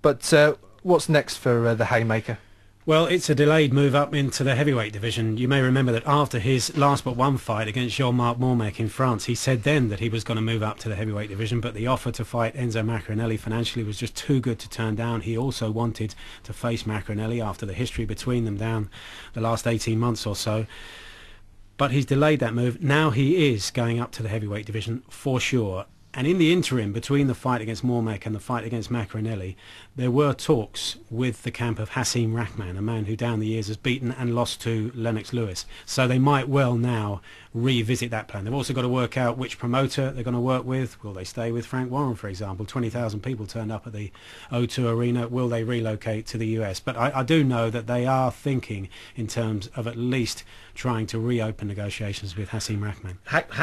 But what's next for the Haymaker? Well, it's a delayed move up into the heavyweight division. You may remember that after his last but one fight against Jean-Marc Mormec in France, he said then that he was going to move up to the heavyweight division, but the offer to fight Enzo Maccarinelli financially was just too good to turn down. He also wanted to face Maccarinelli after the history between them down the last 18 months or so. But he's delayed that move. Now he is going up to the heavyweight division for sure. And in the interim, between the fight against Mormec and the fight against Maccarinelli, there were talks with the camp of Hasim Rahman, a man who down the years has beaten and lost to Lennox Lewis. So they might well now revisit that plan. They've also got to work out which promoter they're going to work with. Will they stay with Frank Warren, for example? 20,000 people turned up at the O2 Arena. Will they relocate to the US? But I do know that they are thinking in terms of at least trying to reopen negotiations with Hasim Rahman.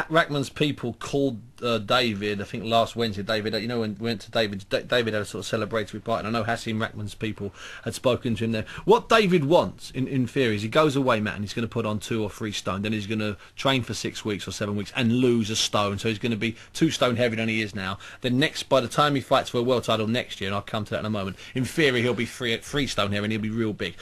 Rahman's people called David, I think last Wednesday, David, you know, when we went to David had a sort of celebratory party, and I know Hasim Rahman's people had spoken to him there. What David wants, in theory, is he goes away, Matt, and he's going to put on 2 or 3 stone, then he's going to train for 6 weeks or 7 weeks and lose a stone, so he's going to be 2 stone heavier than he is now. Then by the time he fights for a world title next year, and I'll come to that in a moment, in theory he'll be 3 stone heavier and he'll be real big.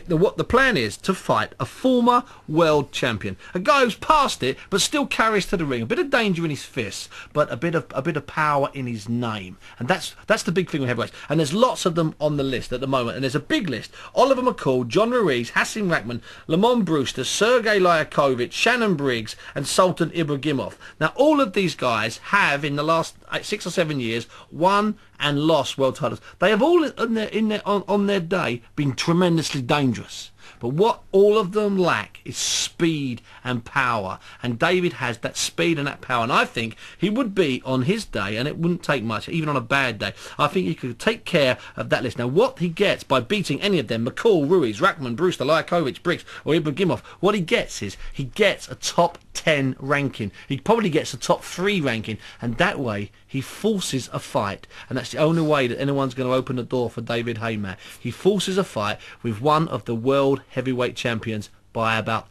What the plan is to fight a former world champion, a guy who's past it but still carries to the ring, a bit of danger in his fists, but a bit of power in his name, and that's the big thing with heavyweights. And there's lots of them on the list at the moment, and there's a big list. Oliver McCall, John Ruiz, Hasim Rahman, Lamont Brewster, Sergey Lyakovich, Shannon Briggs, and Sultan Ibragimov. Now, all of these guys have, in the last 6 or 7 years, won and lost world titles. They have all, on their day, been tremendously dangerous. But what all of them lack is speed and power. And David has that speed and that power. And I think he would be, on his day, and it wouldn't take much, even on a bad day, I think he could take care of that list. Now, what he gets by beating any of them, McCall, Ruiz, Rahman, Brewster, Lyakovich, Briggs, or Ibragimov, what he gets is he gets a top 10 ranking. He probably gets a top 3 ranking. And that way, he forces a fight. And that's the only way that anyone's going to open the door for David Haye, Matt. He forces a fight with one of the world heavyweight champions by about,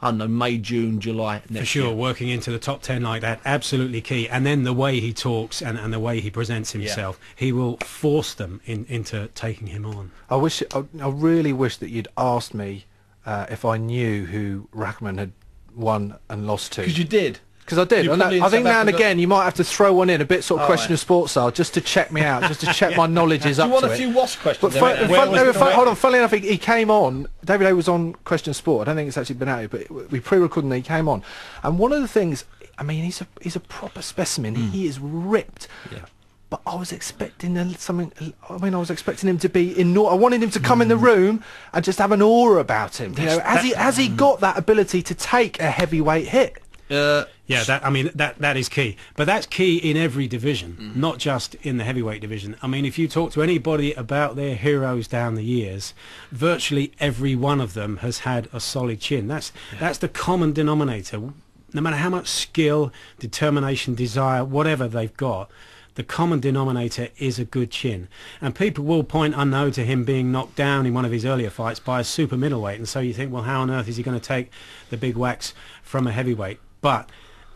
I don't know, May, June, July next year. For sure, working into the top 10 like that, absolutely key. And then the way he talks and the way he presents himself, he will force them into taking him on. I really wish that you'd asked me if I knew who Rahman had won and lost to. Because you did. Because I did. And I think now and again you might have to throw one in, a bit sort of question of sports style, just to check me out, just to check my knowledge is up to it. Do you want a few WASP questions? But hold on, funnily enough, he came on, David Haye was on Question Sport. I don't think it's actually been out, but we pre-recorded and he came on. And one of the things, I mean, he's a proper specimen. He is ripped. Yeah. But I was expecting something. I mean, I was expecting him to be I wanted him to come in the room and just have an aura about him. You know, has he got that ability to take a heavyweight hit? Yeah, that is key. But that's key in every division, not just in the heavyweight division. I mean, if you talk to anybody about their heroes down the years, virtually every one of them has had a solid chin. That's the common denominator. No matter how much skill, determination, desire, whatever they've got, the common denominator is a good chin. And people will point, I know, to him being knocked down in one of his earlier fights by a super middleweight. And so you think, well, how on earth is he going to take the big whacks from a heavyweight? But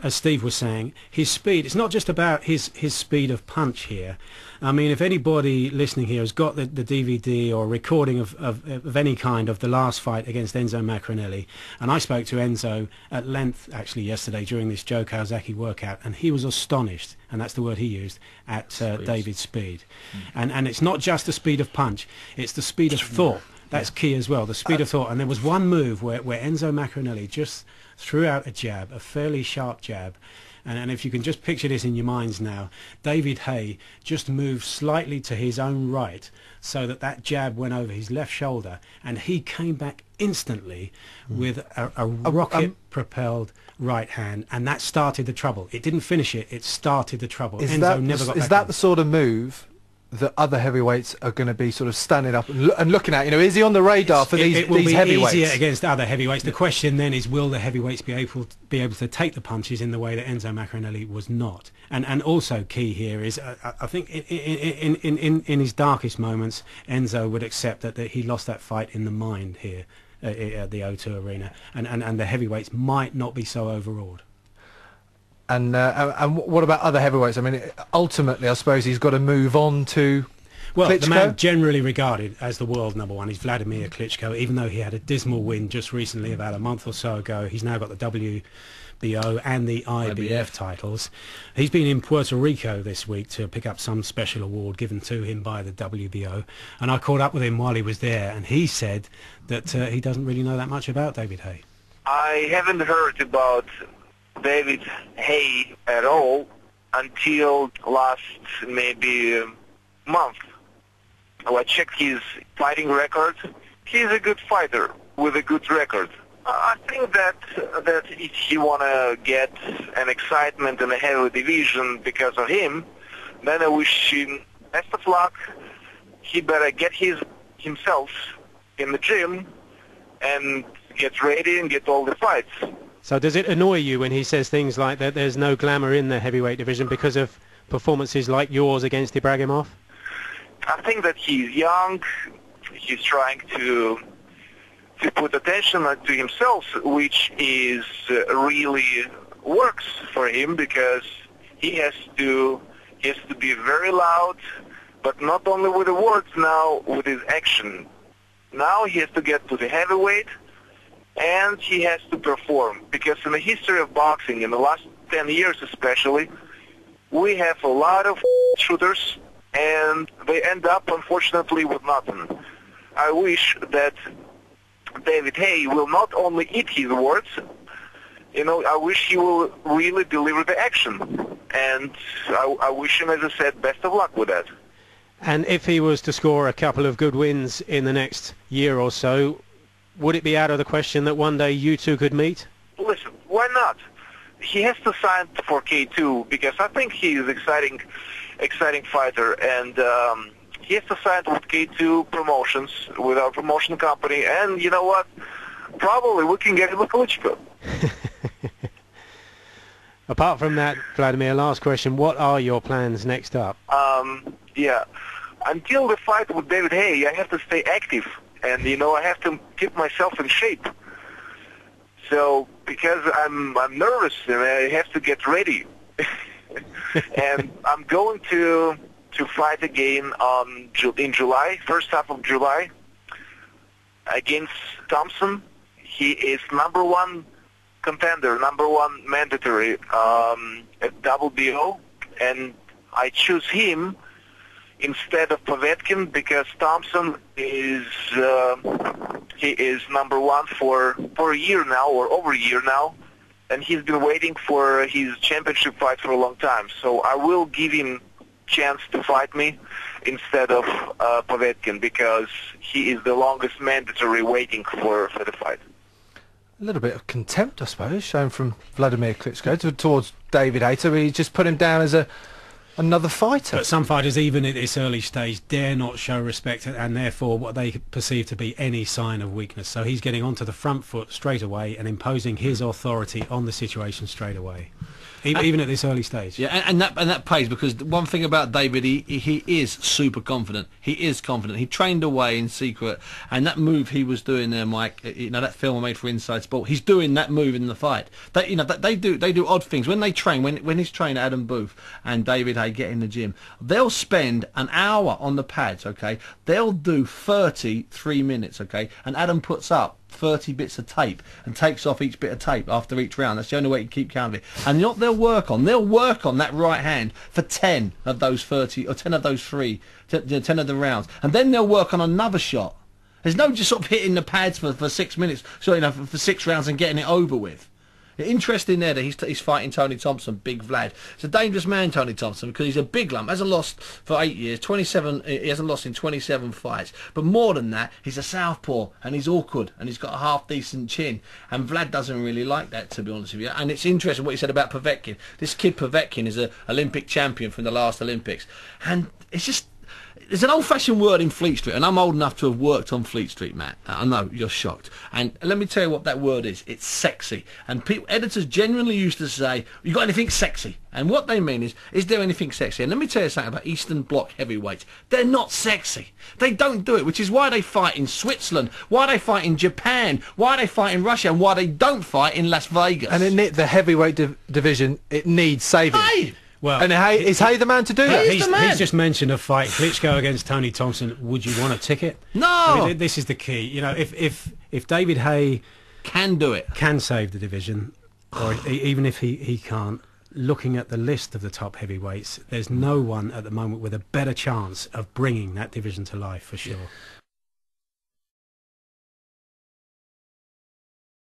as Steve was saying, his speed, it's not just about his speed of punch here. I mean, if anybody listening here has got the DVD or a recording of any kind of the last fight against Enzo Maccarinelli, and I spoke to Enzo at length actually yesterday during this Joe Kawasaki workout, and he was astonished, and that's the word he used, at David's speed. And it's not just the speed of punch, it's the speed of thought. That's key as well, the speed of thought. And there was one move where Enzo Maccarinelli just threw out a jab, a fairly sharp jab. And if you can just picture this in your minds now, David Haye just moved slightly to his own right so that jab went over his left shoulder, and he came back instantly with a rocket-propelled right hand, and that started the trouble. It didn't finish it, it started the trouble. Is Enzo that the sort of move that other heavyweights are going to be sort of standing up and looking at? You know, is he on the radar for these heavyweights? It will be easier against other heavyweights. The question then is, will the heavyweights be able to take the punches in the way that Enzo Maccarinelli was not? And also key here is, I think in his darkest moments, Enzo would accept that he lost that fight in the mind here at the O2 Arena, and the heavyweights might not be so overawed. And what about other heavyweights? I mean, ultimately, I suppose he's got to move on to Well, Klitschko? the man generally regarded as the world number one is Wladmir Klitschko, even though he had a dismal win just recently, about a month or so ago. He's now got the WBO and the IBF titles. He's been in Puerto Rico this week to pick up some special award given to him by the WBO, and I caught up with him while he was there, and he said that he doesn't really know that much about David Haye. I haven't heard about David Haye at all until last maybe month. I checked his fighting record. He's a good fighter with a good record. I think that if he want to get an excitement in the heavyweight division because of him, then I wish him best of luck. He better get himself in the gym and get ready and get all the fights. So does it annoy you when he says things like that there's no glamour in the heavyweight division because of performances like yours against Ibragimov? I think that he's young. He's trying to put attention to himself, which is really works for him, because he has to be very loud, but not only with the words, now with his action. Now he has to get to the heavyweight, and he has to perform, because in the history of boxing, in the last 10 years especially, we have a lot of shooters, and they end up, unfortunately, with nothing. I wish that David Haye will not only eat his words, I wish he will really deliver the action. And I wish him, as I said, best of luck with that. And if he was to score a couple of good wins in the next year or so, would it be out of the question that one day you two could meet? Listen, why not? He has to sign for K2, because I think he is exciting fighter, and he has to sign with K2 Promotions, with our promotion company, and you know what? Probably we can get him a Klitschko. Apart from that, Wladmir, last question, what are your plans next up? Yeah. Until the fight with David Haye, I have to stay active, and I have to keep myself in shape. So, because I'm nervous and I have to get ready. And I'm going to fight again in July, first half of July, against Thompson. He is number one contender, number one mandatory at WBO, and I choose him instead of Povetkin, because Thompson is he is number one for a year now, or over a year now, and he's been waiting for his championship fight for a long time. So I will give him chance to fight me instead of Povetkin, because he is the longest mandatory waiting for the fight. A little bit of contempt, I suppose, shown from Wladmir Klitschko towards David Haye. So he just put him down as another fighter. But some fighters, even at this early stage, dare not show respect, and therefore what they perceive to be any sign of weakness. So he's getting onto the front foot straight away and imposing his authority on the situation straight away, even at this early stage. Yeah, and that pays, because one thing about David, he is super confident. He is confident. He trained away in secret, and that move he was doing there, Mike. That film I made for Inside Sport. He's doing that move in the fight. They do odd things when they train. When his trainer Adam Booth and David Haye get in the gym, they'll spend an hour on the pads. Okay, they'll do 33 minutes. Okay, and Adam puts up 30 bits of tape and takes off each bit of tape after each round. That's the only way you can keep count of it. And what they'll work on that right hand for 10 of those 30, or 10 of those 10 of the rounds, and then they'll work on another shot. There's no just sort of hitting the pads for 6 minutes, for 6 rounds and getting it over with. Interesting there that he's fighting Tony Thompson, Big Vlad. It's a dangerous man, Tony Thompson, because he's a big lump. Hasn't lost for 8 years, 27. He hasn't lost in 27 fights. But more than that, he's a southpaw, and he's awkward, and he's got a half-decent chin. And Vlad doesn't really like that, to be honest with you. And it's interesting what he said about Povetkin. This kid Povetkin is an Olympic champion from the last Olympics. And it's just... There's an old-fashioned word in Fleet Street, and I'm old enough to have worked on Fleet Street, Matt. I know, you're shocked. And let me tell you what that word is. It's sexy. And editors generally used to say, you got anything sexy? And what they mean is there anything sexy? And let me tell you something about Eastern Bloc heavyweights. They're not sexy. They don't do it, which is why they fight in Switzerland, why they fight in Japan, why they fight in Russia, and why they don't fight in Las Vegas. And the heavyweight division, it needs saving. Hey! Well, And Haye, is Haye the man to do that? He's the man. He's just mentioned a fight, Klitschko against Tony Thompson. Would you want a ticket? No. I mean, this is the key. You know, if David Haye Can do it. can save the division, or even if he can't, looking at the list of the top heavyweights, there's no one at the moment with a better chance of bringing that division to life, for sure.